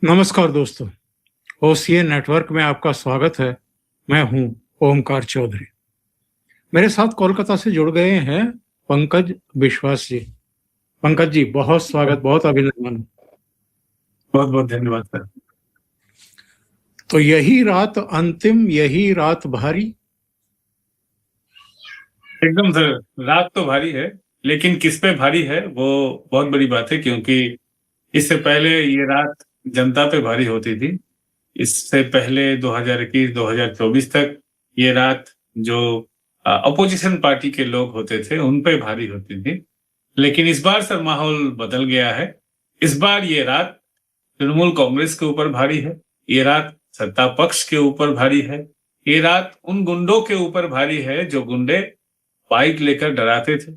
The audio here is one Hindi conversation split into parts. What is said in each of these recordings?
नमस्कार दोस्तों, ओसीए नेटवर्क में आपका स्वागत है। मैं हूं ओमकार चौधरी। मेरे साथ कोलकाता से जुड़ गए हैं पंकज विश्वास जी। पंकज जी, बहुत स्वागत, बहुत अभिनंदन। बहुत बहुत धन्यवाद सर। तो यही रात अंतिम, यही रात भारी। एकदम सर, रात तो भारी है, लेकिन किस पे भारी है वो बहुत बड़ी बात है, क्योंकि इससे पहले ये रात जनता पे भारी होती थी। इससे पहले 2021-2024 तक ये रात जो अपोजिशन पार्टी के लोग होते थे उन पे भारी होती थी। लेकिन इस बार सर माहौल बदल गया है। इस बार ये रात तृणमूल कांग्रेस के ऊपर भारी है, ये रात सत्ता पक्ष के ऊपर भारी है, ये रात उन गुंडों के ऊपर भारी है जो गुंडे बाइक लेकर डराते थे,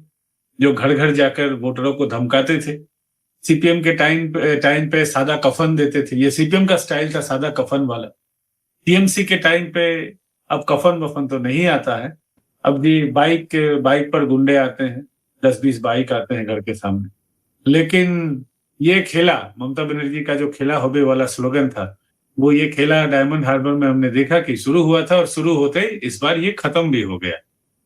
जो घर घर जाकर वोटरों को धमकाते थे। सीपीएम के टाइम पे सादा कफन देते थे, ये सीपीएम का स्टाइल था, सादा कफन वाला। टीएमसी के टाइम पे अब कफन वफन तो नहीं आता है, अब जी बाइक पर गुंडे आते हैं, 10-20 बाइक आते हैं घर के सामने। लेकिन ये खेला, ममता बनर्जी का जो खेला होबे वाला स्लोगन था, वो ये खेला डायमंड हार्बर में हमने देखा कि शुरू हुआ था, और शुरू होते ही इस बार ये खत्म भी हो गया।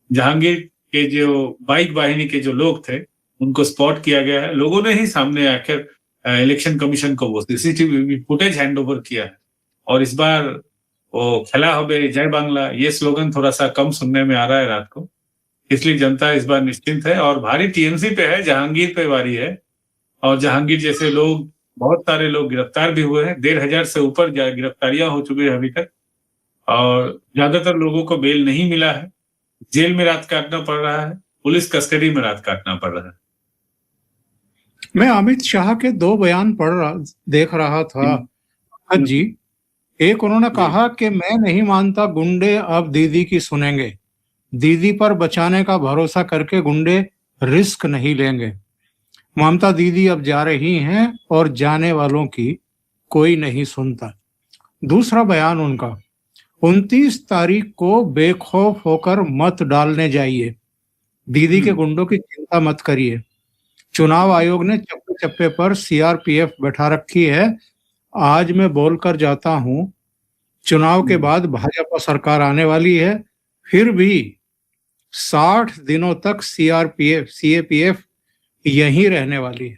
जहांगीर के जो बाइक वाहिनी के जो लोग थे उनको स्पॉट किया गया है, लोगों ने ही सामने आकर इलेक्शन कमीशन को वो सीसीटीवी फुटेज हैंड ओवर किया है। और इस बार वो खेला होबे जय बांग्ला, ये स्लोगन थोड़ा सा कम सुनने में आ रहा है रात को, इसलिए जनता इस बार निश्चिंत है। और भारी टीएमसी पे है, जहांगीर पे भारी है, और जहांगीर जैसे लोग, बहुत सारे लोग गिरफ्तार भी हुए हैं। 1,500 से ऊपर गिरफ्तारियां हो चुकी है अभी तक, और ज्यादातर लोगों को बेल नहीं मिला है, जेल में रात काटना पड़ रहा है, पुलिस कस्टडी में रात काटना पड़ रहा है। मैं अमित शाह के दो बयान देख रहा था पंकज जी। एक, उन्होंने कहा कि मैं नहीं मानता गुंडे अब दीदी की सुनेंगे, दीदी पर बचाने का भरोसा करके गुंडे रिस्क नहीं लेंगे। ममता दीदी अब जा रही हैं और जाने वालों की कोई नहीं सुनता। दूसरा बयान उनका, 29 तारीख को बेखौफ होकर मत डालने जाइए, दीदी के गुंडों की चिंता मत करिए। चुनाव आयोग ने चप्पे चप्पे पर सीआरपीएफ बैठा रखी है। आज मैं बोलकर जाता हूं, चुनाव के बाद भाजपा सरकार आने वाली है, फिर भी 60 दिनों तक सीएपीएफ यहीं रहने वाली है।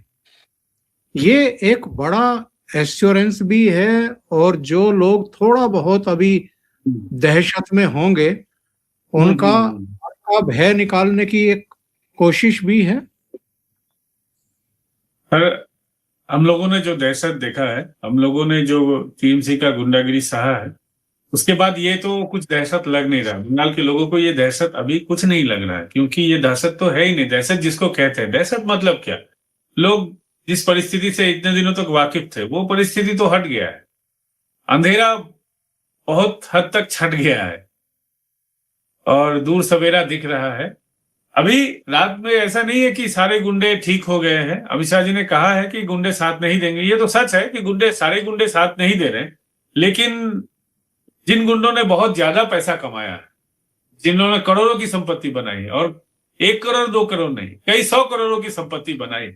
ये एक बड़ा एश्योरेंस भी है, और जो लोग थोड़ा बहुत अभी दहशत में होंगे उनका भय निकालने की एक कोशिश भी है। हम लोगों ने जो दहशत देखा है, हम लोगों ने जो टीएमसी का गुंडागिरी सहा है, उसके बाद ये तो कुछ दहशत लग नहीं रहा। बंगाल के लोगों को ये दहशत अभी कुछ नहीं लग रहा है, क्योंकि ये दहशत तो है ही नहीं। दहशत जिसको कहते हैं, दहशत मतलब क्या, लोग जिस परिस्थिति से इतने दिनों तक वाकिफ थे वो परिस्थिति तो हट गया है, अंधेरा बहुत हद तक छट गया है और दूर सवेरा दिख रहा है। अभी रात में ऐसा नहीं है कि सारे गुंडे ठीक हो गए हैं। अमित शाह जी ने कहा है कि गुंडे साथ नहीं देंगे, ये तो सच है कि सारे गुंडे साथ नहीं दे रहे, लेकिन जिन गुंडों ने बहुत ज्यादा पैसा कमाया है, जिन्होंने करोड़ों की संपत्ति बनाई है, और 1 करोड़ 2 करोड़ नहीं, कई 100 करोड़ों की संपत्ति बनाई,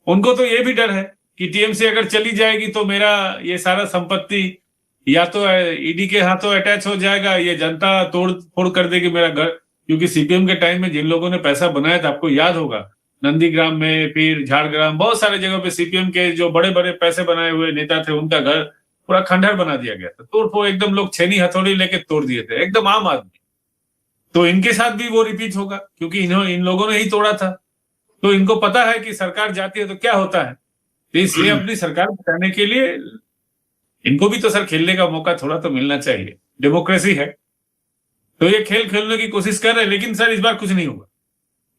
उनको तो ये भी डर है कि टीएमसी अगर चली जाएगी तो मेरा ये सारा संपत्ति या तो ईडी के हाथों अटैच हो जाएगा, ये जनता तोड़ फोड़ कर देगी मेरा घर। क्योंकि सीपीएम के टाइम में जिन लोगों ने पैसा बनाया था, आपको याद होगा, नंदीग्राम में, फिर झाड़ग्राम, बहुत सारे जगह पे सीपीएम के जो बड़े बड़े पैसे बनाए हुए नेता थे, उनका घर पूरा खंडहर बना दिया गया था, तोड़ फोड़ एकदम, लोग छेनी हथौड़ी लेके तोड़ दिए थे, एकदम आम आदमी। तो इनके साथ भी वो रिपीट होगा, क्योंकि इन लोगों ने ही तोड़ा था। तो इनको पता है कि सरकार जाती है तो क्या होता है, तो इसलिए अपनी सरकार बचाने के लिए इनको भी तो सर खेलने का मौका थोड़ा तो मिलना चाहिए, डेमोक्रेसी है। तो ये खेल खेलने की कोशिश कर रहे हैं, लेकिन सर इस बार कुछ नहीं होगा।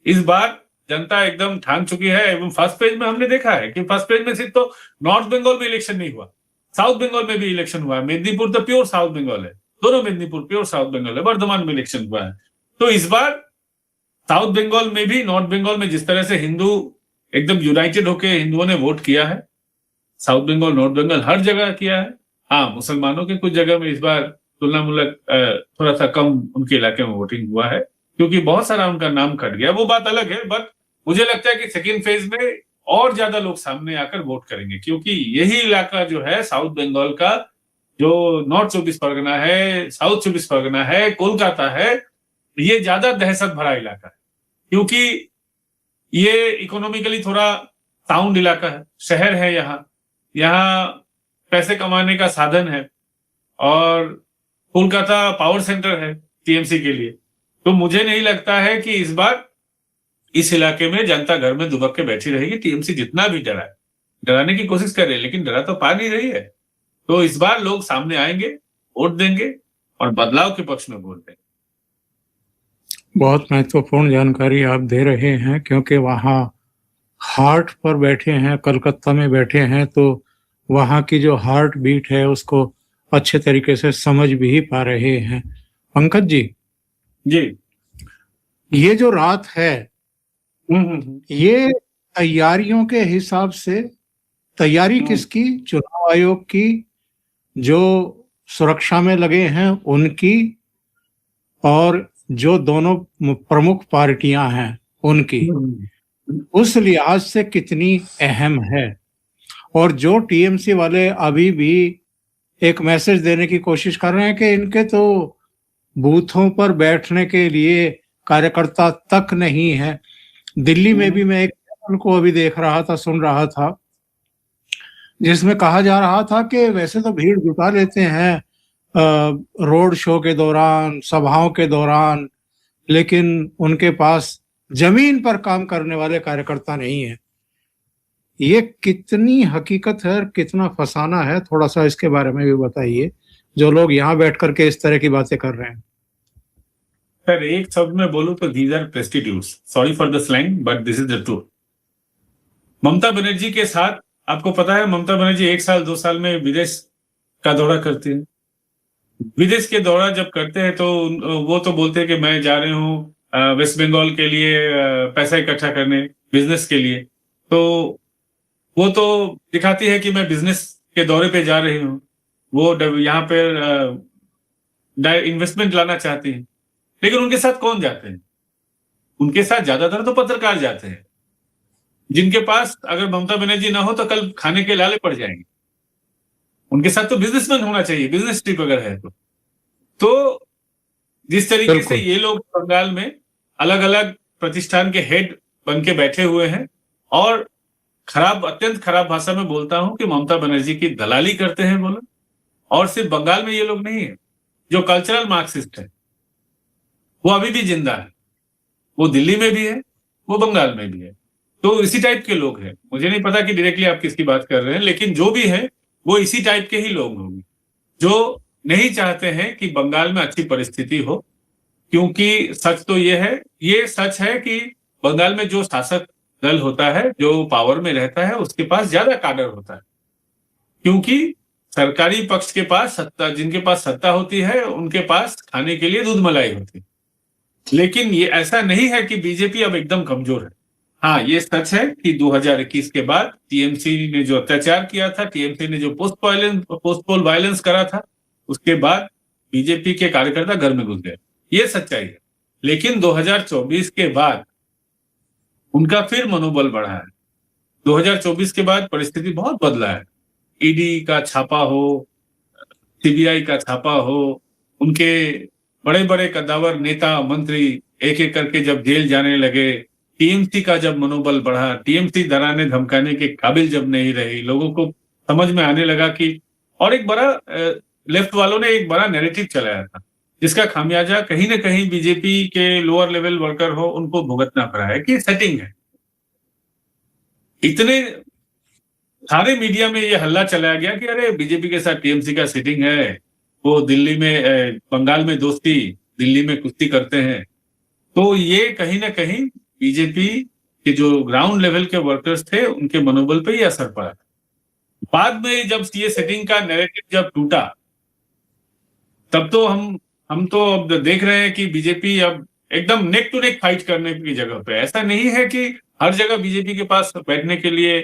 इस बार जनता एकदम ठान चुकी है। एवं फर्स्ट पेज में हमने देखा है कि फर्स्ट पेज में सिर्फ तो नॉर्थ बंगाल में इलेक्शन नहीं हुआ, साउथ बंगाल में भी इलेक्शन हुआ है। मेदिनीपुर तो प्योर साउथ बंगाल है, दोनों मेदिनीपुर प्योर साउथ बंगाल है, वर्धमान में इलेक्शन हुआ है। तो इस बार साउथ बंगाल में भी, नॉर्थ बंगाल में जिस तरह से हिंदू एकदम यूनाइटेड होकर हिंदुओं ने वोट किया है, साउथ बंगाल नॉर्थ बंगाल हर जगह किया है। हाँ, मुसलमानों के कुछ जगह में इस बार तुलनामूलक थोड़ा सा कम उनके इलाके में वोटिंग हुआ है, क्योंकि बहुत सारा उनका नाम कट गया, वो बात अलग है। बट मुझे लगता है कि सेकेंड फेज में और ज्यादा लोग सामने आकर वोट करेंगे, क्योंकि यही इलाका जो है साउथ बंगाल का, जो नॉर्थ 24 परगना है, साउथ 24 परगना है, कोलकाता है, ये ज्यादा दहशत भरा इलाका है, क्योंकि ये इकोनॉमिकली थोड़ा साउंड इलाका है, शहर है, यहाँ पैसे कमाने का साधन है, और कोलकाता पावर सेंटर है टीएमसी के लिए। तो मुझे नहीं लगता है कि इस बार इस इलाके में जनता घर में दुबक के बैठी रहेगी। टीएमसी जितना भी डराने की कोशिश कर रही है, लेकिन डरा तो पा नहीं रही है। तो इस बार लोग सामने आएंगे, वोट देंगे और बदलाव के पक्ष में वोट देंगे। बहुत महत्वपूर्ण जानकारी आप दे रहे हैं, क्योंकि वहाँ हार्ट पर बैठे हैं, कलकत्ता में बैठे हैं, तो वहाँ की जो हार्ट बीट है उसको अच्छे तरीके से समझ भी पा रहे हैं। पंकज जी, ये जो रात है, ये तैयारियों के हिसाब से तैयारी किसकी? चुनाव आयोग की, जो सुरक्षा में लगे हैं उनकी, और जो दोनों प्रमुख पार्टियां हैं उनकी, उस लिहाज से कितनी अहम है? और जो टीएमसी वाले अभी भी एक मैसेज देने की कोशिश कर रहे हैं कि इनके तो बूथों पर बैठने के लिए कार्यकर्ता तक नहीं है। दिल्ली में भी मैं एक चैनल को अभी देख रहा था, सुन रहा था, जिसमें कहा जा रहा था कि वैसे तो भीड़ जुटा लेते हैं रोड शो के दौरान, सभाओं के दौरान, लेकिन उनके पास जमीन पर काम करने वाले कार्यकर्ता नहीं है। ये कितनी हकीकत है और कितना फसाना है, थोड़ा सा इसके बारे में भी बताइए, जो लोग यहाँ बैठ करके इस तरह की बातें कर रहे हैं। सर, एक शब्द में बोलूं तो these are presstitutes, sorry for the slang but this is the truth. Mamata Banerjee के साथ, आपको पता है, ममता बनर्जी 1 साल 2 साल में विदेश का दौरा करती है। विदेश के दौरा जब करते हैं तो वो तो बोलते हैं कि मैं जा रहे हूँ वेस्ट बंगाल के लिए पैसा इकट्ठा करने, बिजनेस के लिए। तो वो तो दिखाती है कि मैं बिजनेस के दौरे पे जा रही हूँ, वो यहाँ पे इन्वेस्टमेंट लाना चाहती है। लेकिन उनके साथ कौन जाते हैं? उनके साथ ज्यादातर तो पत्रकार जाते हैं, जिनके पास अगर ममता बनर्जी ना हो तो कल खाने के लाले पड़ जाएंगे। उनके साथ तो बिजनेसमैन होना चाहिए, बिजनेस ट्रिप अगर है तो जिस तरीके से ये लोग बंगाल में अलग अलग प्रतिष्ठान के हेड बन के बैठे हुए हैं, और अत्यंत खराब भाषा में बोलता हूं कि ममता बनर्जी की दलाली करते हैं बोलो। और सिर्फ बंगाल में ये लोग नहीं है, जो कल्चरल मार्क्सिस्ट है वो अभी भी जिंदा है, वो दिल्ली में भी है, वो बंगाल में भी है। तो इसी टाइप के लोग हैं। मुझे नहीं पता कि डायरेक्टली आप किसकी बात कर रहे हैं, लेकिन जो भी है वो इसी टाइप के ही लोग होंगे, जो नहीं चाहते हैं कि बंगाल में अच्छी परिस्थिति हो। क्योंकि सच तो ये सच है कि बंगाल में जो शासक दल होता है, जो पावर में रहता है, उसके पास ज्यादा काडर होता है। क्योंकि सरकारी पक्ष के पास सत्ता, जिनके पास सत्ता होती है, उनके पास खाने के लिए दूध मलाई होती है। लेकिन ये ऐसा नहीं है कि बीजेपी अब एकदम कमजोर है। हाँ, ये सच है कि 2021 के बाद टीएमसी ने जो अत्याचार किया था, टीएमसी ने जो पोस्ट पोल वायलेंस करा था, उसके बाद बीजेपी के कार्यकर्ता घर में घुस गए, ये सच्चाई है। लेकिन 2024 के बाद उनका फिर मनोबल बढ़ा है। 2024 के बाद परिस्थिति बहुत बदला है। ईडी का छापा हो, सीबीआई का छापा हो, उनके बड़े बड़े कद्दावर नेता मंत्री एक एक करके जब जेल जाने लगे, टीएमसी का जब मनोबल बढ़ा, टीएमसी डराने धमकाने के काबिल जब नहीं रही, लोगों को समझ में आने लगा कि, और एक बड़ा लेफ्ट वालों ने एक बड़ा नैरेटिव चलाया था, जिसका खामियाजा कहीं ना कहीं बीजेपी के लोअर लेवल वर्कर हो उनको भुगतना पड़ा है कि सेटिंग है। इतने सारे मीडिया में ये हल्ला चलाया गया कि अरे बीजेपी के साथ टीएमसी का सेटिंग है, वो दिल्ली में बंगाल में दोस्ती, दिल्ली में कुश्ती करते हैं। तो ये कहीं ना कहीं बीजेपी के जो ग्राउंड लेवल के वर्कर्स थे उनके मनोबल पे ही असर पड़ा। बाद में जब ये सेटिंग का नैरेटिव जब टूटा, तब तो हम तो अब देख रहे हैं कि बीजेपी अब एकदम नेक टू नेक फाइट करने की जगह पे। ऐसा नहीं है कि हर जगह बीजेपी के पास बैठने के लिए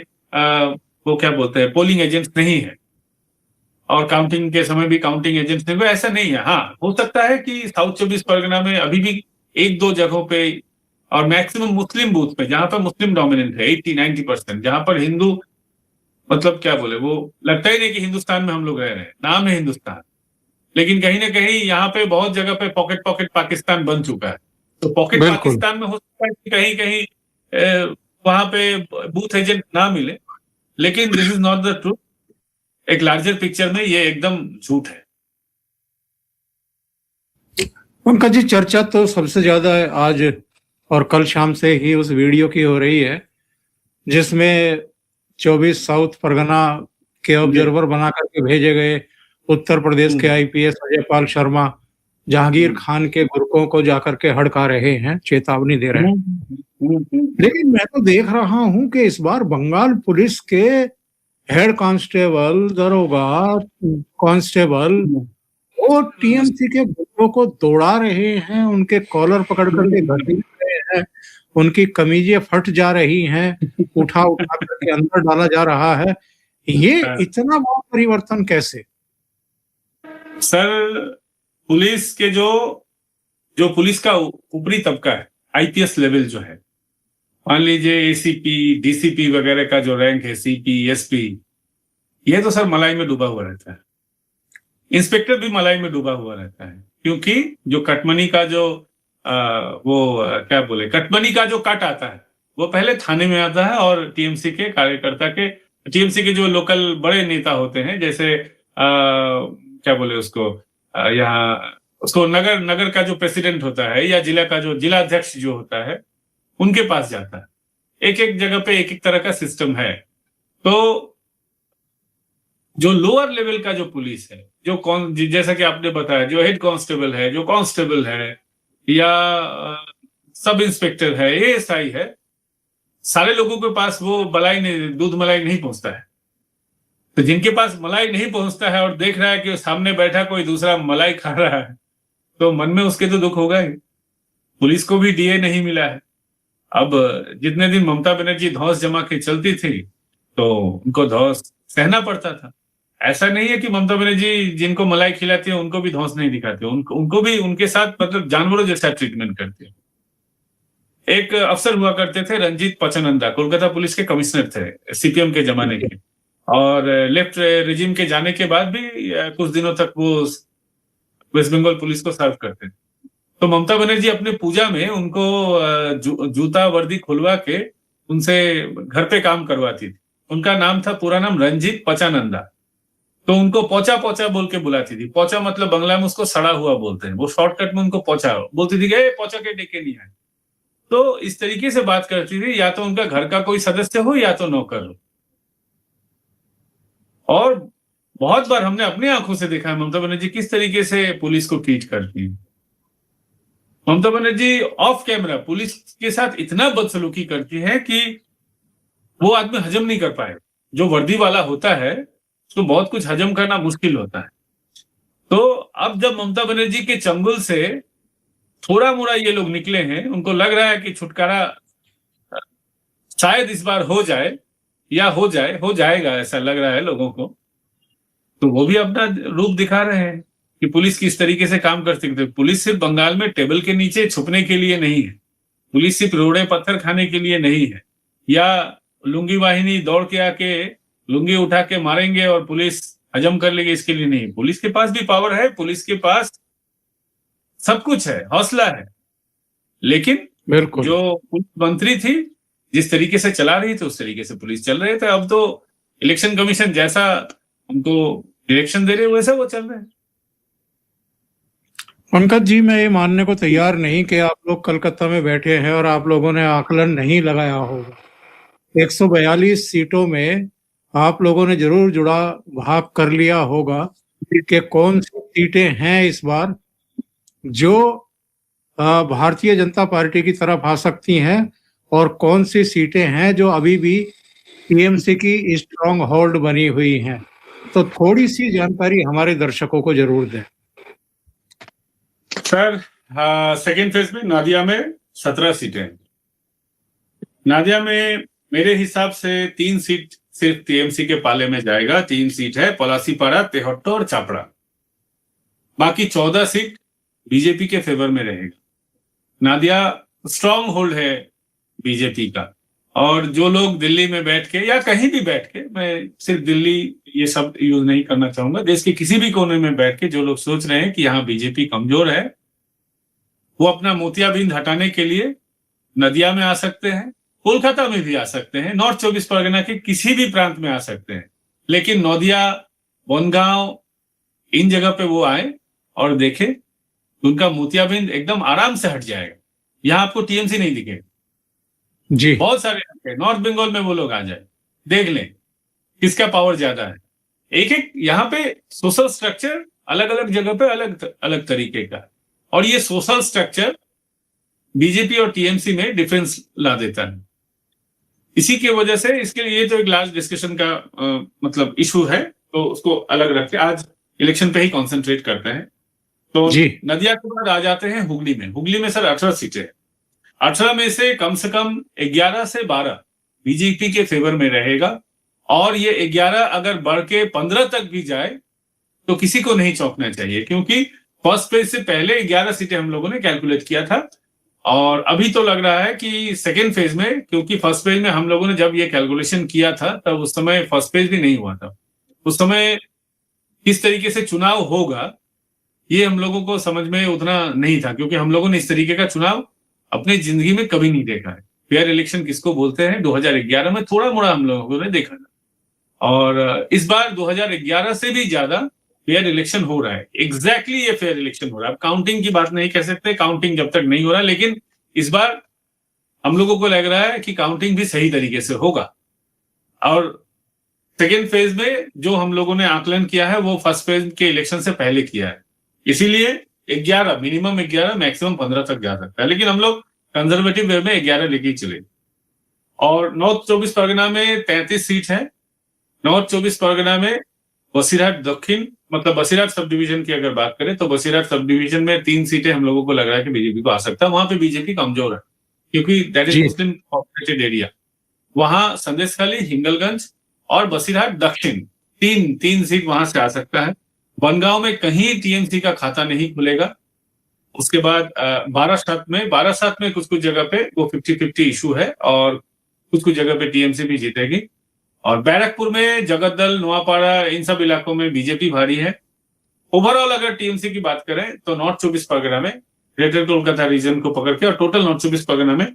वो क्या बोलते हैं, पोलिंग एजेंट्स नहीं है, और काउंटिंग के समय भी काउंटिंग एजेंट्स नहीं, ऐसा नहीं है। हाँ, हो सकता है कि साउथ 24 परगना में अभी भी 1-2 जगहों पे और मैक्सिमम मुस्लिम बूथ पे, जहां पर मुस्लिम डोमिनेंट है 80-90%, जहां पर हिंदू मतलब क्या बोले, वो लगता ही नहीं कि हिंदुस्तान में हम लोग रह रहे हैं, नाम है हिंदुस्तान, लेकिन कहीं ना कहीं यहाँ पे बहुत जगह पे पॉकेट पॉकेट पाकिस्तान बन चुका है। तो पॉकेट बिल्कुल। पाकिस्तान में हो सकता है कि कहीं कहीं वहां पे बूथ एजेंट ना मिले, लेकिन this is not the truth. एक लार्जर पिक्चर में ये एकदम झूठ है। पंकज जी, चर्चा तो सबसे ज्यादा आज और कल शाम से ही उस वीडियो की हो रही है जिसमें 24 साउथ परगना के ऑब्जर्वर बना करके भेजे गए उत्तर प्रदेश के आईपीएस अजयपाल शर्मा जहांगीर खान के गुर्गों को जाकर के हड़का रहे हैं, चेतावनी दे रहे हैं। लेकिन मैं तो देख रहा हूं कि इस बार बंगाल पुलिस के हेड कांस्टेबल, दरोगा, कांस्टेबल वो टीएमसी के गुर्गों को दौड़ा रहे हैं, उनके कॉलर पकड़ करके घसीट रहे हैं, उनकी कमीजें फट जा रही हैं, उठा उठा करके अंदर डाला जा रहा है। ये इतना बड़ा परिवर्तन कैसे? सर, पुलिस के जो पुलिस का ऊपरी तबका है, आईपीएस लेवल जो है, मान लीजिए एसीपी, डीसीपी वगैरह का जो रैंक है, सीपी, एसपी, ये तो सर मलाई में डूबा हुआ रहता है। इंस्पेक्टर भी मलाई में डूबा हुआ रहता है, क्योंकि जो कटमनी का जो क्या बोले, कटमनी का जो कट आता है वो पहले थाने में आता है, और टीएमसी के कार्यकर्ता के, टीएमसी के जो लोकल बड़े नेता होते हैं, जैसे क्या बोले उसको, यहाँ उसको नगर का जो प्रेसिडेंट होता है, या जिला का जो जिलाध्यक्ष जो होता है, उनके पास जाता है। एक एक जगह पे एक एक तरह का सिस्टम है। तो जो लोअर लेवल का जो पुलिस है, जैसा कि आपने बताया, जो हेड कांस्टेबल है, जो कांस्टेबल है, या सब इंस्पेक्टर है, एएसआई है, सारे लोगों के पास वो दूध मलाई नहीं पहुंचता है। तो जिनके पास मलाई नहीं पहुंचता है और देख रहा है कि सामने बैठा कोई दूसरा मलाई खा रहा है, तो मन में उसके तो दुख होगा ही। पुलिस को भी डीए नहीं मिला है। अब जितने दिन ममता बनर्जी धौंस जमा के चलती थी, तो उनको धौंस सहना पड़ता था। ऐसा नहीं है कि ममता बनर्जी जिनको मलाई खिलाती है उनको भी धौंस नहीं दिखाती, उनको भी उनके साथ मतलब जानवरों जैसा ट्रीटमेंट करती है। एक अफसर हुआ करते थे रंजीत पचानंदा, कोलकाता पुलिस के कमिश्नर थे सीपीएम के जमाने के, और लेफ्ट रिजिम के जाने के बाद भी कुछ दिनों तक वो वेस्ट बंगाल पुलिस को सर्व करते थे। तो ममता बनर्जी अपने पूजा में उनको जूता वर्दी खुलवा के उनसे घर पे काम करवाती थी। उनका नाम था, पूरा नाम रंजीत पचानंदा। तो उनको पोचा पोचा बोल के बुलाती थी। पोचा मतलब बंगला में उसको सड़ा हुआ बोलते हैं, वो शॉर्टकट में उनको पोचा बोलती थी कि पोचा के डेके नहीं आए। तो इस तरीके से बात करती थी, या तो उनका घर का कोई सदस्य हो या तो नौकर हो। और बहुत बार हमने अपनी आंखों से देखा है ममता बनर्जी किस तरीके से पुलिस को ट्रीट करती है। Mamata Banerjee of camera police के साथ इतना बदसलूकी करती है कि वो आदमी हजम नहीं कर पाए। जो वर्दी वाला होता है उसको बहुत कुछ हजम करना मुश्किल होता है। तो अब जब ममता बनर्जी के चंगुल से थोड़ा मोड़ा ये लोग निकले हैं, उनको लग रहा है कि छुटकारा शायद इस बार हो जाए, या हो जाएगा, ऐसा लग रहा है लोगों को। तो वो भी अपना रूप दिखा रहे हैं कि पुलिस किस तरीके से काम कर सकते। पुलिस सिर्फ बंगाल में टेबल के नीचे छुपने के लिए नहीं है, पुलिस सिर्फ रोड़े पत्थर खाने के लिए नहीं है, या लुंगी वाहिनी दौड़ के आके लुंगी उठा के मारेंगे और पुलिस हजम कर लेगी, इसके लिए नहीं। पुलिस के पास भी पावर है, पुलिस के पास सब कुछ है, हौसला है। लेकिन बिल्कुल, जो पुलिस मंत्री थी जिस तरीके से चला रही थी उस तरीके से पुलिस चल रहे थे। अब तो इलेक्शन कमीशन जैसा उनको डायरेक्शन दे रहे वैसा वो चल रहे हैं। पंकज जी, मैं ये मानने को तैयार नहीं कि आप लोग कलकत्ता में बैठे हैं और आप लोगों ने आकलन नहीं लगाया होगा। 142 सीटों में आप लोगों ने जरूर जुड़ा भाग कर लिया होगा कि कौन सी सीटें हैं इस बार जो भारतीय जनता पार्टी की तरफ आ सकती हैं, और कौन सी सीटें हैं जो अभी भी टीएमसी की स्ट्रॉन्ग होल्ड बनी हुई हैं। तो थोड़ी सी जानकारी हमारे दर्शकों को जरूर दें। सर, सेकेंड फेज में नादिया में 17 सीटें। नादिया में मेरे हिसाब से 3 सीट सिर्फ टीएमसी के पाले में जाएगा। 3 सीट है, पलासीपाड़ा, तेहट्टो और चापड़ा। बाकी 14 सीट बीजेपी के फेवर में रहेगा। नादिया स्ट्रांग होल्ड है बीजेपी का। और जो लोग दिल्ली में बैठ के या कहीं भी बैठ के, मैं सिर्फ दिल्ली ये शब्द यूज नहीं करना चाहूंगा, देश के किसी भी कोने में बैठ के जो लोग सोच रहे हैं कि यहाँ बीजेपी कमजोर है, वो अपना मोतियाबिंद हटाने के लिए नदिया में आ सकते हैं, कोलकाता में भी आ सकते हैं, नॉर्थ 24 परगना के किसी भी प्रांत में आ सकते हैं, लेकिन नौदिया, बनगांव, इन जगह पे वो आए और देखें, उनका मोतियाबिंद एकदम आराम से हट जाएगा। यहाँ आपको टीएमसी नहीं दिखेगा। जी बहुत सारे नॉर्थ बंगाल में वो लोग आ जाए, देख लें किसका पावर ज्यादा है। एक एक यहाँ पे सोशल स्ट्रक्चर अलग अलग जगह पे अलग अलग तरीके का, और ये सोशल स्ट्रक्चर बीजेपी और टीएमसी में डिफरेंस ला देता है। इसी की वजह से इसके लिए तो एक लार्ज डिस्कशन का मतलब इशू है, तो उसको अलग रख के आज इलेक्शन पे ही कॉन्सेंट्रेट करते हैं। तो जी नदिया के बाद आ जाते हैं हुगली में। हुगली में सर 18 सीटें, 18 में से कम 11 से 12 बीजेपी के फेवर में रहेगा, और ये 11 अगर बढ़ के 15 तक भी जाए तो किसी को नहीं चौंकना चाहिए, क्योंकि फर्स्ट फेज से पहले 11 सीटें हम लोगों ने कैलकुलेट किया था, और अभी तो लग रहा है कि सेकेंड फेज में, क्योंकि फर्स्ट फेज में हम लोगों ने जब ये कैलकुलेशन किया था तब उस समय फर्स्ट फेज भी नहीं हुआ था। उस समय किस तरीके से चुनाव होगा ये हम लोगों को समझ में उतना नहीं था, क्योंकि हम लोगों ने इस तरीके का चुनाव अपनी जिंदगी में कभी नहीं देखा है। फेयर इलेक्शन किसको बोलते हैं 2011 में थोड़ा मोड़ा हम लोगों ने देखा था, और इस बार 2011 से भी ज्यादा फेयर इलेक्शन हो रहा है। एग्जैक्टली ये फेयर इलेक्शन हो रहा है। अब काउंटिंग की बात नहीं कह सकते, काउंटिंग जब तक नहीं हो रहा, लेकिन इस बार हम लोगों को लग रहा है कि काउंटिंग भी सही तरीके से होगा। और सेकेंड फेज में जो हम लोगों ने आकलन किया है वो फर्स्ट फेज के इलेक्शन से पहले किया है, इसीलिए 11 मिनिमम 11 मैक्सिमम 15 तक जा सकता है, लेकिन हम लोग कंजर्वेटिव वे में 11 लेके ही चले। और नॉर्थ 24 परगना में 33 सीट है। नॉर्थ 24 परगना में बसीरहाट दक्षिण, मतलब बसीरहाट सब डिवीजन की अगर बात करें तो बसीरहाट सब डिवीजन में 3 सीटें हम लोगों को लग रहा है कि बीजेपी को आ सकता है। वहां पे बीजेपी कमजोर है, क्योंकि that is Muslim populated area. वहां संदेशखाली, हिंगलगंज और बसीरहाट दक्षिण, तीन सीट वहां से आ सकता है। बनगांव में कहीं टीएमसी का खाता नहीं खुलेगा। उसके बाद बारासात में कुछ जगह पे वो 50-50 इशू है, और कुछ जगह पे टीएमसी भी जीतेगी। और बैरकपुर में, जगतदल, नोआपाड़ा, इन सब इलाकों में बीजेपी भारी है। ओवरऑल अगर टीएमसी की बात करें तो नॉर्थ 24 परगना में, ग्रेटर कोलकाता रीजन को पकड़ के, और टोटल नॉर्थ 24 परगना में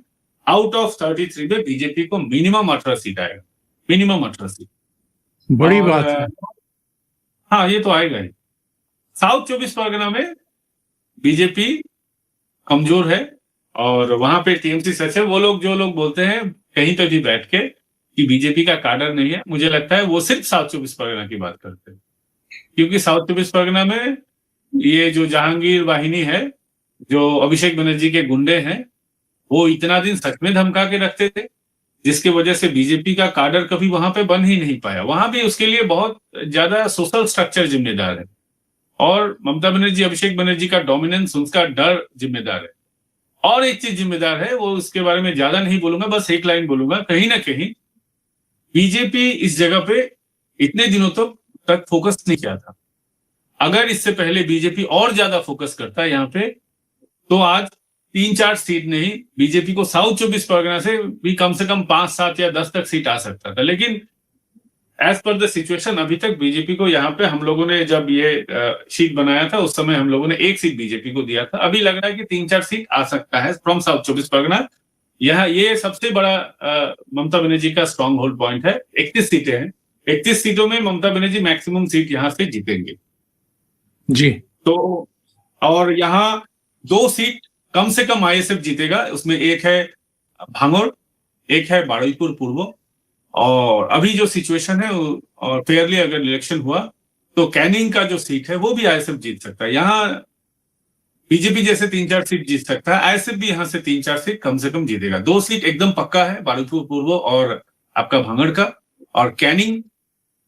आउट ऑफ 33 में बीजेपी को मिनिमम 18 सीट आएगा, मिनिमम 18 सीट। बड़ी बात है। हाँ, ये तो आएगा ही। साउथ 24 परगना में बीजेपी कमजोर है, और वहां पे टीएमसी सच है। वो लोग जो लोग बोलते हैं कहीं पे भी बैठ के कि बीजेपी का काडर नहीं है, मुझे लगता है वो सिर्फ साउथ 24 परगना की बात करते हैं, क्योंकि साउथ 24 परगना में ये जो जहांगीर वाहिनी है, जो अभिषेक बनर्जी के गुंडे हैं, वो इतना दिन सच में धमका के रखते थे, जिसकी वजह से बीजेपी का काडर कभी वहां पे बन ही नहीं पाया। वहां भी उसके लिए बहुत ज्यादा सोशल स्ट्रक्चर जिम्मेदार है, और ममता बनर्जी, अभिषेक बनर्जी का डोमिनेंस, उनका डर जिम्मेदार है। और एक चीज जिम्मेदार है, वो उसके बारे में ज्यादा नहीं बोलूंगा, बस एक लाइन बोलूंगा, कहीं ना कहीं बीजेपी इस जगह पे इतने दिनों तक फोकस नहीं किया था। अगर इससे पहले बीजेपी और ज्यादा फोकस करता है यहाँ पे, तो आज 3-4 सीट नहीं, बीजेपी को साउथ 24 परगना से भी कम से कम 5, 7 या 10 तक सीट आ सकता था। लेकिन एज पर द सिचुएशन अभी तक बीजेपी को यहाँ पे, हम लोगों ने जब ये शीट बनाया था उस समय हम लोगों ने 1 सीट बीजेपी को दिया था। अभी लग रहा है कि 3-4 सीट आ सकता है फ्रॉम साउथ 24 परगना। ये सबसे बड़ा ममता बनर्जी का स्ट्रॉन्ग होल्ड पॉइंट है। 31 सीटें हैं, 31 सीटों में ममता बनर्जी मैक्सिमम सीट यहाँ से जीतेंगे जी। तो, और यहाँ 2 सीट कम से कम आईएसएफ जीतेगा। उसमें एक है भांगड़, एक है बारुईपुर पूर्व। और अभी जो सिचुएशन है, और फेयरली अगर इलेक्शन हुआ तो कैनिंग का जो सीट है वो भी आईएसएफ जीत सकता है। यहाँ बीजेपी जैसे 3-4 सीट जीत सकता है, आईएसएफ भी यहाँ से 3-4 सीट कम से कम जीतेगा। 2 सीट एकदम पक्का है, बारुईपुर पूर्व और आपका भांगड़ का, और कैनिंग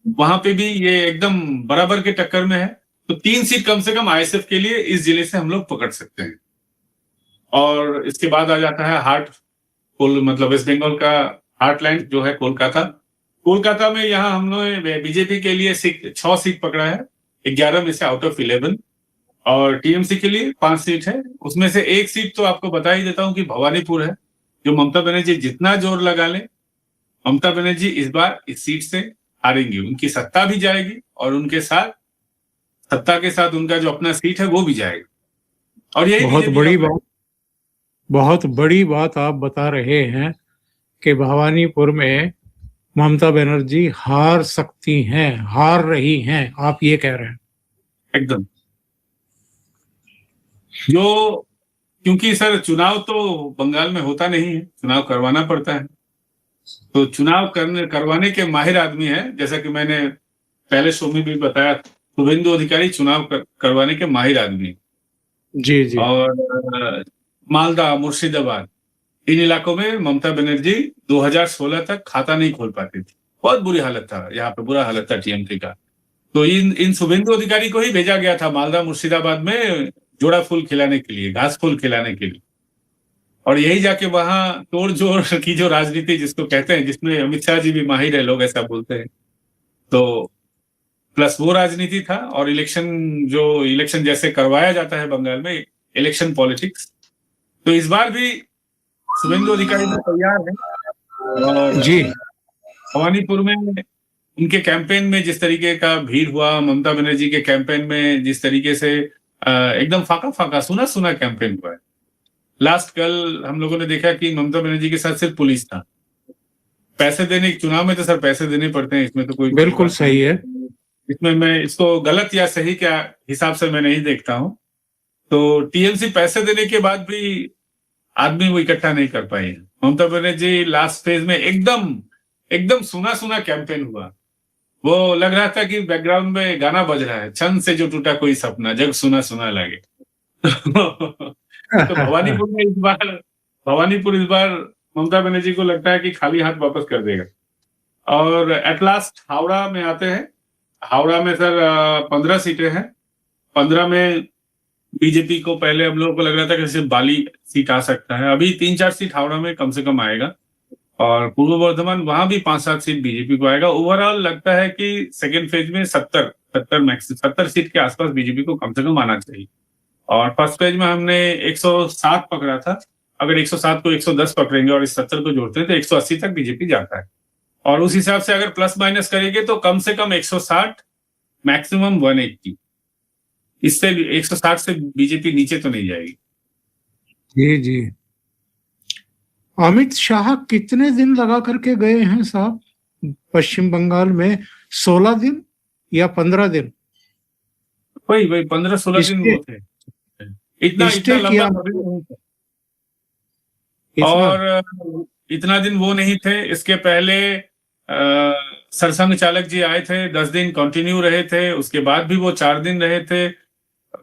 वहां पे भी ये एकदम बराबर के टक्कर में है। तो 3 सीट कम से कम आईएसएफ के लिए इस जिले से हम लोग पकड़ सकते हैं। और इसके बाद आ जाता है मतलब वेस्ट बंगाल का हार्टलैंड जो है कोलकाता में यहाँ हम लोग बीजेपी के लिए 6 सीट पकड़ा है 11 में से आउट ऑफ 11। और टीएमसी के लिए 5 सीट है। उसमें से एक सीट तो आपको बता ही देता हूं कि भवानीपुर है, जो ममता बनर्जी जितना जोर लगा ले, ममता बनर्जी इस बार इस सीट से हारेंगी। उनकी सत्ता भी जाएगी और उनके साथ, सत्ता के साथ उनका जो अपना सीट है वो भी जाएगा। और यही बहुत बड़ी बात आप बता रहे हैं कि भवानीपुर में ममता बनर्जी हार सकती हैं, हार रही हैं, आप ये कह रहे हैं? एकदम। जो क्योंकि सर चुनाव तो बंगाल में होता नहीं है, चुनाव करवाना पड़ता है। तो चुनाव करवाने के माहिर आदमी है, जैसा कि मैंने पहले शो में भी बताया, शुभेंदु अधिकारी चुनाव करवाने के माहिर आदमी है। जी जी। और मालदा, मुर्शिदाबाद, इन इलाकों में ममता बनर्जी 2016 तक खाता नहीं खोल पाती थी। बहुत बुरी हालत था, यहाँ पे बुरा हालत था टीएमसी का। तो इन शुभेंदु अधिकारी को ही भेजा गया था मालदा, मुर्शिदाबाद में जोड़ा फूल खिलाने के लिए, घास फूल खिलाने के लिए। और यही जाके वहां तोड़ जोड़ की जो राजनीति जिसको कहते हैं, जिसमें अमित शाह जी भी माहिर है, लोग ऐसा बोलते हैं, तो प्लस वो राजनीति था। और इलेक्शन जैसे करवाया जाता है बंगाल में, इलेक्शन पॉलिटिक्स, तो इस बार भी शुभेंदु अधिकारी में तैयार है। और जी, भवानीपुर में उनके कैंपेन में जिस तरीके का भीड़ हुआ, ममता बनर्जी के कैंपेन में जिस तरीके से एकदम फाका फाका सुना सुना कैंपेन हुआ है। लास्ट कल हम लोगों ने देखा कि ममता बनर्जी के साथ सिर्फ पुलिस था। पैसे देने, चुनाव में तो सर पैसे देने पड़ते हैं, इसमें तो कोई बिल्कुल सही है। इसमें मैं इसको गलत या सही क्या हिसाब से मैं नहीं देखता हूं। तो टीएमसी पैसे देने के बाद भी आदमी वो इकट्ठा नहीं कर पाई है। ममता बनर्जी लास्ट फेज में एकदम सुना सुना कैंपेन हुआ। वो लग रहा था कि बैकग्राउंड में गाना बज रहा है, छंद से जो टूटा कोई सपना, जग सुना सुना लगे। तो भवानीपुर इस बार ममता बनर्जी को लगता है कि खाली हाथ वापस कर देगा। और एट लास्ट हावड़ा में आते हैं। हावड़ा में सर 15 सीटें हैं। 15 में बीजेपी को पहले हम लोगों को लग रहा था कि सिर्फ बाली सीट आ सकता है, अभी 3-4 सीट हावड़ा में कम से कम आएगा। और पूर्व वर्धमान वहां भी 5-7 सीट बीजेपी को आएगा। ओवरऑल लगता है कि सेकेंड फेज में 70 सीट के आसपास बीजेपी को कम से कम आना चाहिए। और फर्स्ट फेज में हमने 107 पकड़ा था। अगर 107 को 110 पकड़ेंगे और इस 70 को जोड़ते हैं तो 180 तक बीजेपी जाता है। और उस हिसाब से अगर प्लस माइनस करेंगे तो कम से कम 160, मैक्सिमम 180। इससे 160 से बीजेपी नीचे तो नहीं जाएगी। जी जी। अमित शाह कितने दिन लगा करके गए हैं साहब पश्चिम बंगाल में? 16 दिन या 15 दिन? वही 15-16 दिन वो थे। इतना लंबा और इतना दिन वो नहीं थे। इसके पहले सरसंघ चालक जी आए थे, 10 दिन कंटिन्यू रहे थे। उसके बाद भी वो 4 दिन रहे थे।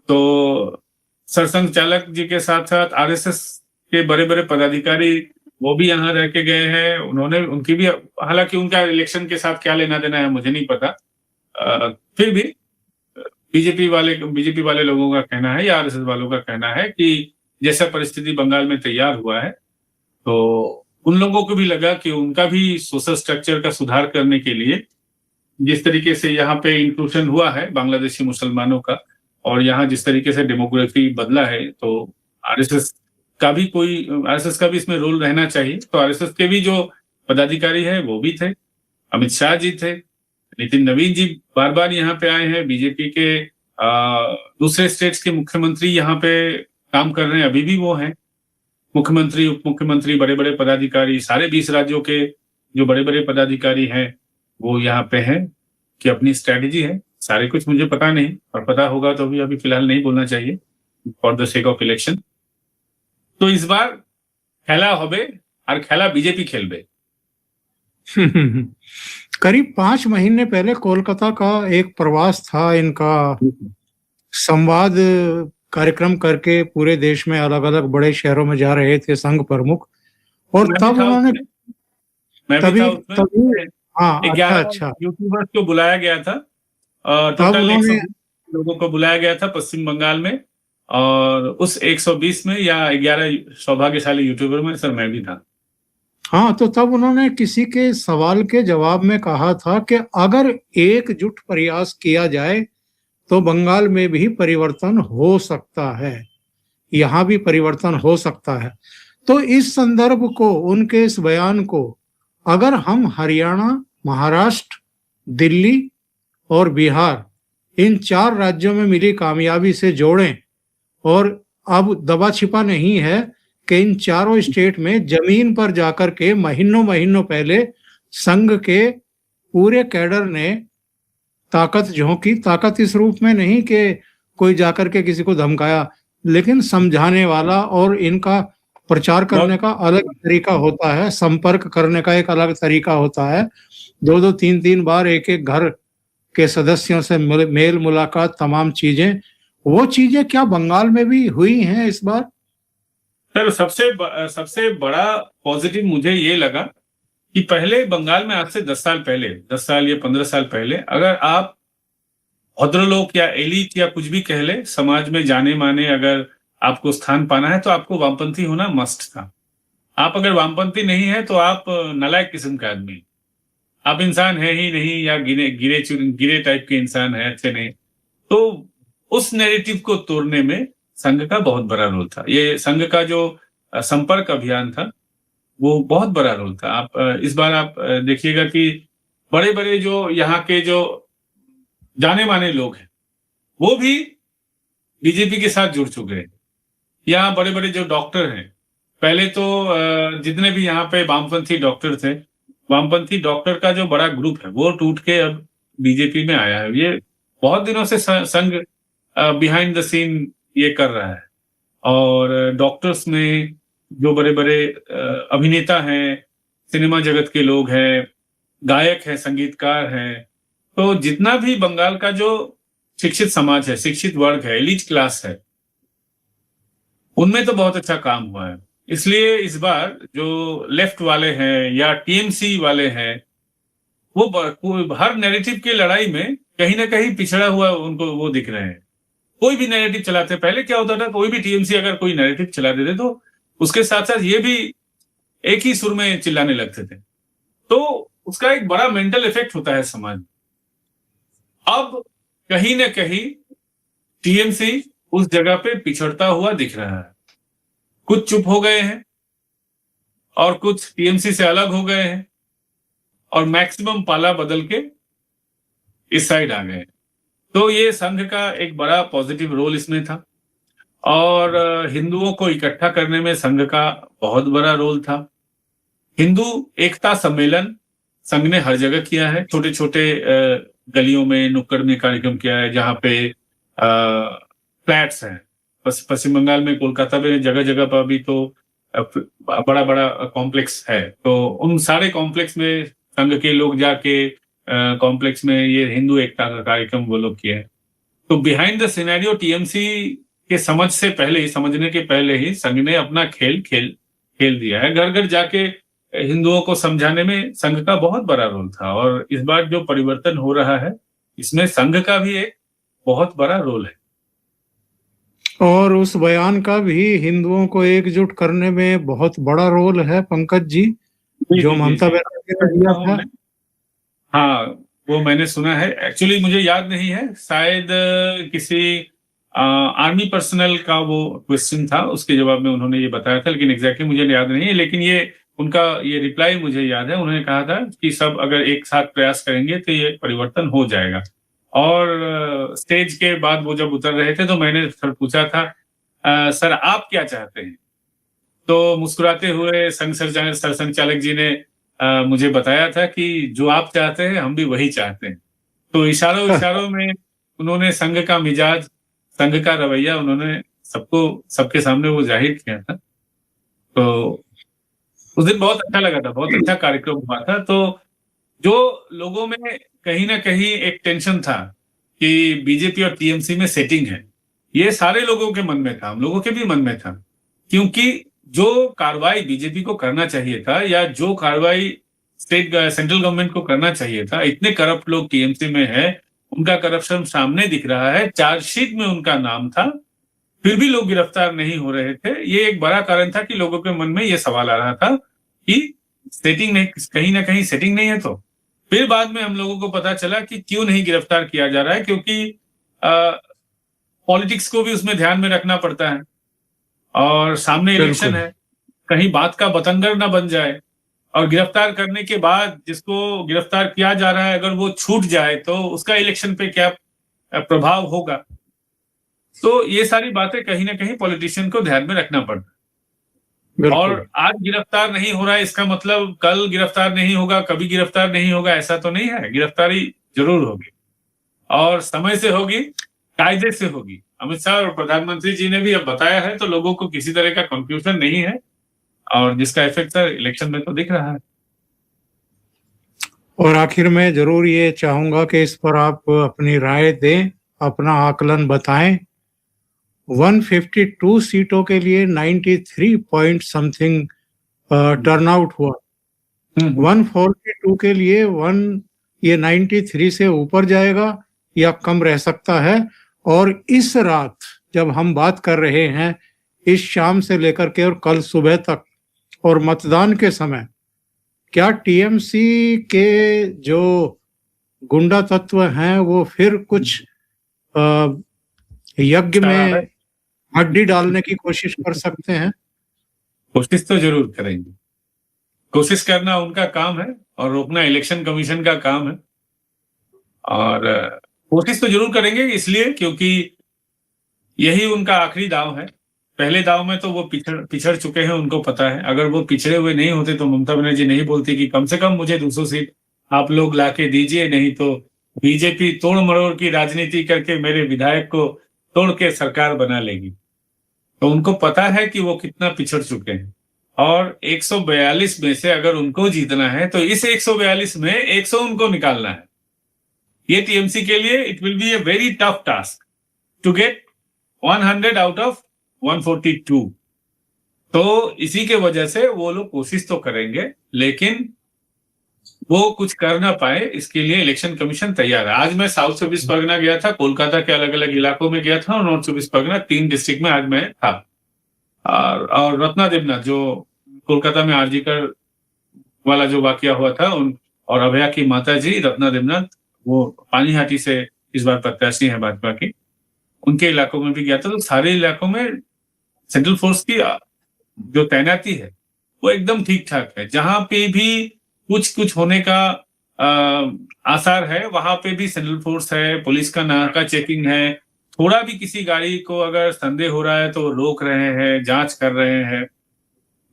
तो सरसंघ चालक जी के साथ साथ आरएसएस के बड़े बड़े पदाधिकारी वो भी यहाँ रह के गए हैं। उनकी भी, हालांकि उनका इलेक्शन के साथ क्या लेना देना है मुझे नहीं पता, फिर भी बीजेपी वाले लोगों का कहना है या आरएसएस वालों का कहना है कि जैसा परिस्थिति बंगाल में तैयार हुआ है, तो उन लोगों को भी लगा कि उनका भी सोशल स्ट्रक्चर का सुधार करने के लिए, जिस तरीके से यहाँ पे इंक्लूजन हुआ है बांग्लादेशी मुसलमानों का और यहाँ जिस तरीके से डेमोग्राफी बदला है, तो आरएसएस का भी इसमें रोल रहना चाहिए। तो आरएसएस के भी जो पदाधिकारी है वो भी थे, अमित शाह जी थे, नितिन नवीन जी बार बार यहाँ पे आए हैं, बीजेपी के दूसरे स्टेट्स के मुख्यमंत्री यहाँ पे काम कर रहे हैं, अभी भी वो हैं मुख्यमंत्री, उप मुख्यमंत्री, बड़े बड़े पदाधिकारी, सारे 20 राज्यों के जो बड़े बड़े पदाधिकारी हैं वो यहाँ पे हैं कि अपनी स्ट्रैटेजी है। सारे कुछ मुझे पता नहीं, और पता होगा तो भी अभी फिलहाल नहीं बोलना चाहिए for the sake of election. तो इस बार खेला होबे और खेला बीजेपी खेलबे। करीब 5 महीने पहले कोलकाता का एक प्रवास था इनका, संवाद कार्यक्रम करके पूरे देश में अलग अलग बड़े शहरों में जा रहे थे संघ प्रमुख। और तब उन्होंने अच्छा यूट्यूबर्स को बुलाया गया था, टोटल 120 लोगों को बुलाया गया था पश्चिम बंगाल में, और उस 120 में या 11 सौभाग्यशाली यूट्यूबर में सर मैं भी था। हाँ, तो तब उन्होंने किसी के सवाल के जवाब में कहा था कि अगर एकजुट प्रयास किया जाए तो बंगाल में भी परिवर्तन हो सकता है, यहाँ भी परिवर्तन हो सकता है। तो इस संदर्भ को, उनके इस बयान को अगर हम हरियाणा, महाराष्ट्र, दिल्ली और बिहार, इन 4 राज्यों में मिली कामयाबी से जोड़ें, और अब दबा छिपा नहीं है कि इन चारों स्टेट में जमीन पर जाकर के महीनों महीनों पहले संघ के पूरे कैडर ने ताकत झोंकी। ताकत इस रूप में नहीं कि कोई जाकर के किसी को धमकाया, लेकिन समझाने वाला, और इनका प्रचार करने का अलग तरीका होता है, संपर्क करने का एक अलग तरीका होता है। 2-2, 3-3 बार एक-एक घर के सदस्यों से मेल मुलाकात, तमाम चीजें, वो चीजें क्या बंगाल में भी हुई हैं इस बार? सर, सबसे बड़ा पॉजिटिव मुझे ये लगा कि पहले बंगाल में आज से 10 साल पहले, 10 साल या 15 साल पहले, अगर आप भद्रलोक या एलिट या कुछ भी कह ले, समाज में जाने माने अगर आपको स्थान पाना है तो आपको वामपंथी होना मस्ट था। आप अगर वामपंथी नहीं है तो आप नालायक किस्म का आदमी, आप इंसान है ही नहीं, या गिरे टाइप के इंसान है, अच्छे नहीं। तो उस नैरेटिव को तोड़ने में संघ का बहुत बड़ा रोल था। ये संघ का जो संपर्क अभियान था वो बहुत बड़ा रोल था। आप इस बार आप देखिएगा कि बड़े बड़े जो यहाँ के जो जाने माने लोग हैं वो भी बीजेपी के साथ जुड़ चुके हैं। यहाँ बड़े बड़े जो डॉक्टर हैं, पहले तो जितने भी यहाँ पे वामपंथी डॉक्टर थे, वामपंथी डॉक्टर का जो बड़ा ग्रुप है वो टूट के अब बीजेपी में आया है। ये बहुत दिनों से संघ बिहाइंड द सीन ये कर रहा है। और डॉक्टर्स में जो बड़े बड़े अभिनेता हैं, सिनेमा जगत के लोग हैं, गायक हैं, संगीतकार हैं, तो जितना भी बंगाल का जो शिक्षित समाज है, शिक्षित वर्ग है, एलिट क्लास है, उनमें तो बहुत अच्छा काम हुआ है। इसलिए इस बार जो लेफ्ट वाले हैं या टीएमसी वाले हैं, वो हर नैरेटिव की लड़ाई में कहीं ना कहीं पिछड़ा हुआ उनको वो दिख रहे हैं। कोई भी नैरेटिव चलाते, पहले क्या होता था, कोई भी टीएमसी अगर कोई नैरेटिव चला देते तो उसके साथ साथ ये भी एक ही सुर में चिल्लाने लगते थे, तो उसका एक बड़ा मेंटल इफेक्ट होता है समाज में। अब कहीं ना कहीं टीएमसी उस जगह पे पिछड़ता हुआ दिख रहा है। कुछ चुप हो गए हैं और कुछ टीएमसी से अलग हो गए हैं और मैक्सिमम पाला बदल के इस साइड आ गए। तो ये संघ का एक बड़ा पॉजिटिव रोल इसमें था। और हिंदुओं को इकट्ठा करने में संघ का बहुत बड़ा रोल था। हिंदू एकता सम्मेलन संघ ने हर जगह किया है, छोटे छोटे गलियों में, नुक्कड़ में कार्यक्रम किया है, जहाँ पे फ्लैट्स हैं। पश्चिम बंगाल में, कोलकाता में जगह जगह पर अभी तो बड़ा बड़ा कॉम्प्लेक्स है, तो उन सारे कॉम्प्लेक्स में संघ के लोग जाके कॉम्प्लेक्स में ये हिंदू एकता का कार्यक्रम वो लोग किए। तो बिहाइंड द सिनेरियो टीएमसी के समझने के पहले ही संघ ने अपना खेल दिया है। घर घर जाके हिंदुओं को समझाने में संघ का बहुत बड़ा रोल था। और इस बार जो परिवर्तन हो रहा है इसमें संघ का भी एक बहुत बड़ा रोल है। और उस बयान का भी हिंदुओं को एकजुट करने में बहुत बड़ा रोल है, पंकज जी, जो ममता बनर्जी ने दिया था। हाँ, वो मैंने सुना है। एक्चुअली मुझे याद नहीं है, शायद किसी आर्मी पर्सनल का वो क्वेश्चन था, उसके जवाब में उन्होंने ये बताया था, लेकिन एग्जैक्टली मुझे याद नहीं है। लेकिन ये उनका ये रिप्लाई मुझे याद है। उन्होंने कहा था कि सब अगर एक साथ प्रयास करेंगे तो ये परिवर्तन हो जाएगा। और स्टेज के बाद वो जब उतर रहे थे तो मैंने सर पूछा था, सर आप क्या चाहते हैं? तो मुस्कुराते हुए संघ संचालक जी ने मुझे बताया था कि जो आप चाहते हैं हम भी वही चाहते हैं। तो इशारों में उन्होंने संघ का मिजाज, संघ का रवैया उन्होंने सबके सामने वो जाहिर किया था। तो उस दिन बहुत अच्छा लगा था, बहुत अच्छा कार्यक्रम हुआ था। तो जो लोगों में कहीं ना कहीं एक टेंशन था कि बीजेपी और टीएमसी में सेटिंग है, ये सारे लोगों के मन में था, हम लोगों के भी मन में था। क्योंकि जो कार्रवाई बीजेपी को करना चाहिए था या जो कार्रवाई सेंट्रल गवर्नमेंट को करना चाहिए था, इतने करप्ट लोग टीएमसी में है, उनका करप्शन सामने दिख रहा है, चार्जशीट में उनका नाम था, फिर भी लोग गिरफ्तार नहीं हो रहे थे। ये एक बड़ा कारण था कि लोगों के मन में ये सवाल आ रहा था कि सेटिंग नहीं, कहीं ना कहीं सेटिंग नहीं है। तो फिर बाद में हम लोगों को पता चला कि क्यों नहीं गिरफ्तार किया जा रहा है, क्योंकि पॉलिटिक्स को भी उसमें ध्यान में रखना पड़ता है, और सामने इलेक्शन बिल्कुल। है, कहीं बात का बतंगड़ ना बन जाए, और गिरफ्तार करने के बाद जिसको गिरफ्तार किया जा रहा है अगर वो छूट जाए तो उसका इलेक्शन पे क्या प्रभाव होगा। तो ये सारी बातें कहीं ना कहीं पॉलिटिशियन को ध्यान में रखना पड़ता है। बिल्कुल। और आज गिरफ्तार नहीं हो रहा है इसका मतलब कल गिरफ्तार नहीं होगा, कभी गिरफ्तार नहीं होगा, ऐसा तो नहीं है। गिरफ्तारी जरूर होगी, और समय से होगी, कायदे से होगी। अमित शाह और प्रधानमंत्री जी ने भी अब बताया है, तो लोगों को किसी तरह का कंफ्यूजन नहीं है, और जिसका इफेक्ट सर इलेक्शन में तो दिख रहा है। और आखिर में जरूर ये चाहूंगा कि इस पर आप अपनी राय दें, अपना आकलन बताएं। 152 सीटों के लिए 93 पॉइंट समथिंग टर्नआउट हुआ। 142 के लिए ये 93 से ऊपर जाएगा या कम रह सकता है। और इस रात जब हम बात कर रहे हैं, इस शाम से लेकर के और कल सुबह तक और मतदान के समय, क्या टीएमसी के जो गुंडा तत्व हैं वो फिर कुछ यज्ञ में हड्डी डालने की कोशिश कर सकते हैं? कोशिश तो जरूर करेंगे। कोशिश करना उनका काम है और रोकना इलेक्शन कमीशन का काम है। और कोशिश तो जरूर करेंगे, इसलिए क्योंकि यही उनका आखिरी दाव है। पहले दाव में तो वो पिछड़ चुके हैं, उनको पता है। अगर वो पिछड़े हुए नहीं होते तो ममता बनर्जी नहीं बोलती कि कम से कम मुझे 200 सीट आप लोग लाके दीजिए, नहीं तो बीजेपी तोड़ मरोड़ की राजनीति करके मेरे विधायक को तोड़ के सरकार बना लेगी। तो उनको पता है कि वो कितना पिछड़ चुके हैं, और 142 में से अगर उनको जीतना है तो इस 142 में 100 उनको निकालना है। ये टीएमसी के लिए it will be a very tough task to get 100 out of 142। तो इसी के वजह से वो लोग कोशिश तो करेंगे, लेकिन वो कुछ कर ना पाए, इसके लिए इलेक्शन कमीशन तैयार है। आज मैं साउथ 24 परगना गया था, कोलकाता के अलग अलग इलाकों में गया था, और नॉर्थ 24 परगना, 3 डिस्ट्रिक्ट में आज मैं था। और रत्ना देवनाथ, जो कोलकाता में आरजीकर वाला जो वाकया हुआ था, और अभया की माता जी रत्ना देवनाथ, वो पानीहाटी से इस बार प्रत्याशी है भाजपा की, उनके इलाकों में भी गया था। तो सारे इलाकों में सेंट्रल फोर्स की जो तैनाती है वो एकदम ठीक ठाक है। जहां पे भी कुछ होने का आसार है, वहां पे भी सेंट्रल फोर्स है, पुलिस का नाका चेकिंग है। थोड़ा भी किसी गाड़ी को अगर संदेह हो रहा है तो रोक रहे हैं, जांच कर रहे हैं।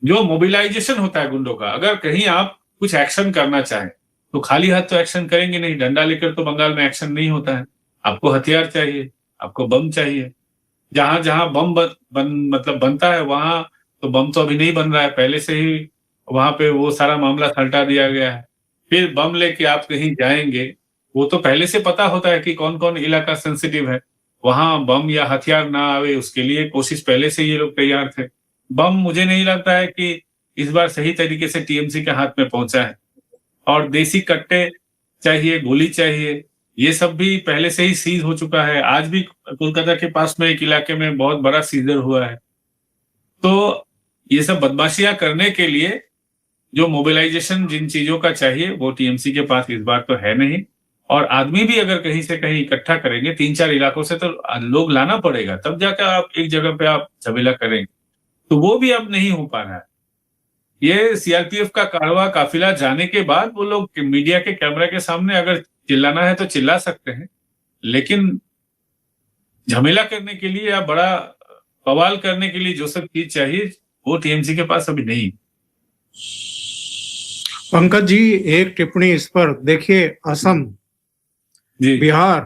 जो मोबिलाइजेशन होता है गुंडों का, अगर कहीं आप कुछ एक्शन करना चाहें तो खाली हाथ तो एक्शन करेंगे नहीं। डंडा लेकर तो बंगाल में एक्शन नहीं होता है। आपको हथियार चाहिए, आपको बम चाहिए। जहां जहां बम मतलब बनता है, वहां तो बम तो अभी नहीं बन रहा है, पहले से ही वहां पे वो सारा मामला सल्टा दिया गया है। फिर बम लेके आप कहीं जाएंगे, वो तो पहले से पता होता है कि कौन कौन इलाका सेंसिटिव है, वहां बम या हथियार ना आवे, उसके लिए कोशिश पहले से ये लोग तैयार थे। बम मुझे नहीं लगता है कि इस बार सही तरीके से टीएमसी के हाथ में पहुंचा है। और देसी कट्टे चाहिए, गोली चाहिए, ये सब भी पहले से ही सीज हो चुका है। आज भी कोलकाता के पास में एक इलाके में बहुत बड़ा सीजर हुआ है। तो ये सब बदमाशियां करने के लिए जो मोबिलाइजेशन जिन चीजों का चाहिए वो टीएमसी के पास इस बार तो है नहीं। और आदमी भी अगर कहीं से कहीं इकट्ठा करेंगे 3-4 इलाकों से, तो लोग लाना पड़ेगा, तब जाकर आप एक जगह पे आप झमेला करेंगे। तो वो भी अब नहीं हो पा रहा है। ये सीआरपीएफ का कारवां काफिला जाने के बाद वो लोग मीडिया के कैमरा के सामने अगर चिल्लाना है तो चिल्ला सकते हैं, लेकिन झमेला करने के लिए या बड़ा बवाल करने के लिए जो सब चीज चाहिए वो टीएमसी के पास अभी नहीं। पंकज जी, एक टिप्पणी इस पर देखिए। असम, बिहार,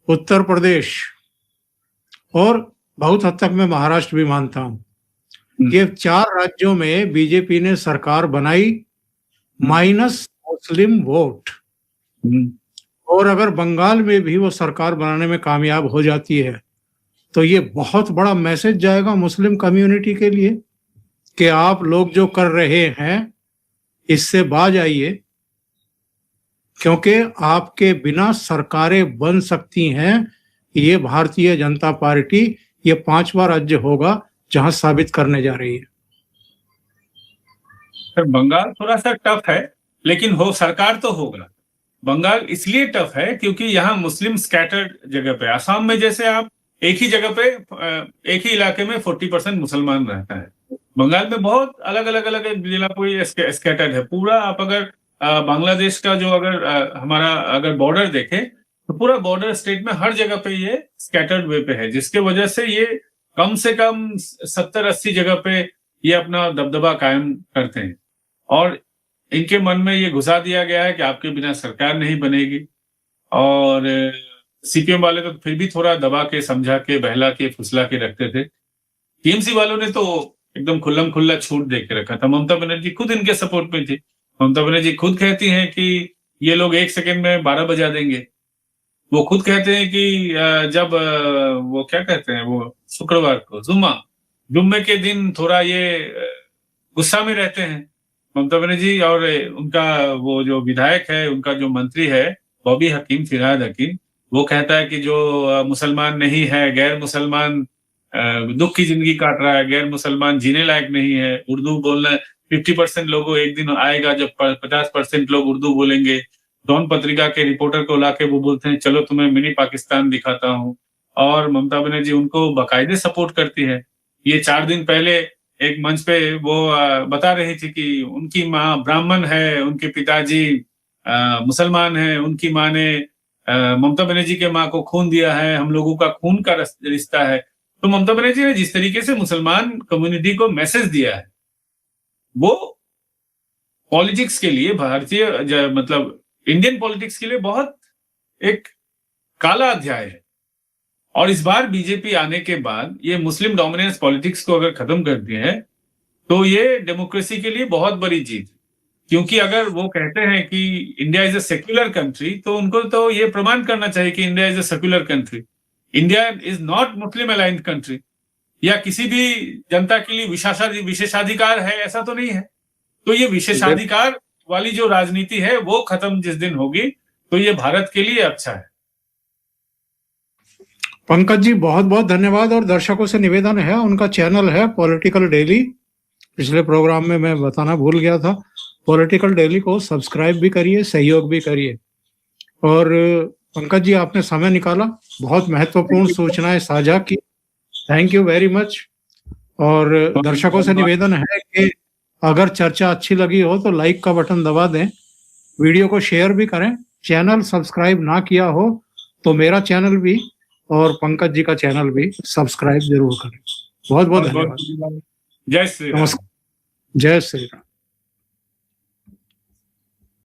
उत्तर प्रदेश और बहुत हद तक मैं महाराष्ट्र भी मानता हूं, ये 4 राज्यों में बीजेपी ने सरकार बनाई माइनस मुस्लिम वोट। और अगर बंगाल में भी वो सरकार बनाने में कामयाब हो जाती है तो ये बहुत बड़ा मैसेज जाएगा मुस्लिम कम्युनिटी के लिए कि आप लोग जो कर रहे हैं इससे बाज आइए, क्योंकि आपके बिना सरकारें बन सकती हैं। ये भारतीय जनता पार्टी ये 5वां राज्य होगा जहां साबित करने जा रही है। सर, बंगाल थोड़ा सा टफ है, लेकिन हो सरकार तो होगा। बंगाल इसलिए टफ है क्योंकि यहाँ मुस्लिम स्कैटर्ड जगह पे, आसाम में जैसे आप एक ही जगह पे एक ही इलाके में 40% मुसलमान रहता है, बंगाल में बहुत अलग अलग अलग जिला कोई स्कैटर्ड है पूरा। आप अगर बांग्लादेश का जो अगर हमारा अगर बॉर्डर देखे तो पूरा बॉर्डर स्टेट में हर जगह पे ये स्कैटर्ड वे पे है, जिसके वजह से ये कम से कम 70-80 जगह पे ये अपना दबदबा कायम करते हैं। और इनके मन में ये घुसा दिया गया है कि आपके बिना सरकार नहीं बनेगी। और सीपीएम वाले तो फिर भी थोड़ा दबा के, समझा के, बहला के, फुसला के रखते थे। टीएमसी वालों ने तो एकदम खुल्लम खुल्ला छूट दे के रखा था। ममता बनर्जी खुद इनके सपोर्ट में थी। ममता बनर्जी खुद कहती हैं कि ये लोग 1 सेकंड में 12 बजा देंगे। वो खुद कहते हैं कि जब वो क्या कहते हैं, वो शुक्रवार को जुम्मे के दिन थोड़ा ये गुस्सा में रहते हैं ममता बनर्जी। और उनका वो जो विधायक है, उनका जो मंत्री है बॉबी हकीम, फिरहाद हकीम, वो कहता है कि जो मुसलमान नहीं है, गैर मुसलमान दुख की जिंदगी काट रहा है, गैर मुसलमान जीने लायक नहीं है। उर्दू बोलना 50% लोगों एक दिन आएगा जब 50% लोग उर्दू बोलेंगे। डॉन पत्रिका के रिपोर्टर को लाके वो बोलते हैं चलो तुम्हें मिनी पाकिस्तान दिखाता हूँ। और ममता बनर्जी उनको बाकायदे सपोर्ट करती है। ये 4 दिन पहले एक मंच पे वो बता रही थी कि उनकी माँ ब्राह्मण है, उनके पिताजी मुसलमान है, उनकी माँ ने ममता बनर्जी के माँ को खून दिया है, हम लोगों का खून का रिश्ता है। तो ममता बनर्जी ने जिस तरीके से मुसलमान कम्युनिटी को मैसेज दिया है, वो पॉलिटिक्स के लिए, भारतीय मतलब इंडियन पॉलिटिक्स के लिए बहुत एक काला अध्याय है। और इस बार बीजेपी आने के बाद ये मुस्लिम डोमिनेंस पॉलिटिक्स को अगर खत्म कर दिए है तो ये डेमोक्रेसी के लिए बहुत बड़ी जीत। क्योंकि अगर वो कहते हैं कि India is a secular country, तो उनको तो ये प्रमाण करना चाहिए कि India is a secular country. India is not Muslim aligned country, या किसी भी जनता के लिए विशेषाधिकार है, ऐसा तो नहीं है। तो ये विशेषाधिकार वाली जो राजनीति है वो खत्म जिस दिन होगी तो ये भारत के लिए अच्छा है। पंकज जी बहुत बहुत धन्यवाद। और दर्शकों से निवेदन है, उनका चैनल है पॉलिटिकल डेली, पिछले प्रोग्राम में मैं बताना भूल गया था, पॉलिटिकल डेली को सब्सक्राइब भी करिए, सहयोग भी करिए। और पंकज जी आपने समय निकाला, बहुत महत्वपूर्ण सूचनाएं साझा की, थैंक यू वेरी मच। और दर्शकों से निवेदन है कि अगर चर्चा अच्छी लगी हो तो लाइक का बटन दबा दें, वीडियो को शेयर भी करें। चैनल सब्सक्राइब ना किया हो तो मेरा चैनल भी और पंकज जी का चैनल भी सब्सक्राइब जरूर करें। बहुत बहुत धन्यवाद। जय श्री राम। नमस्कार। जय श्री राम।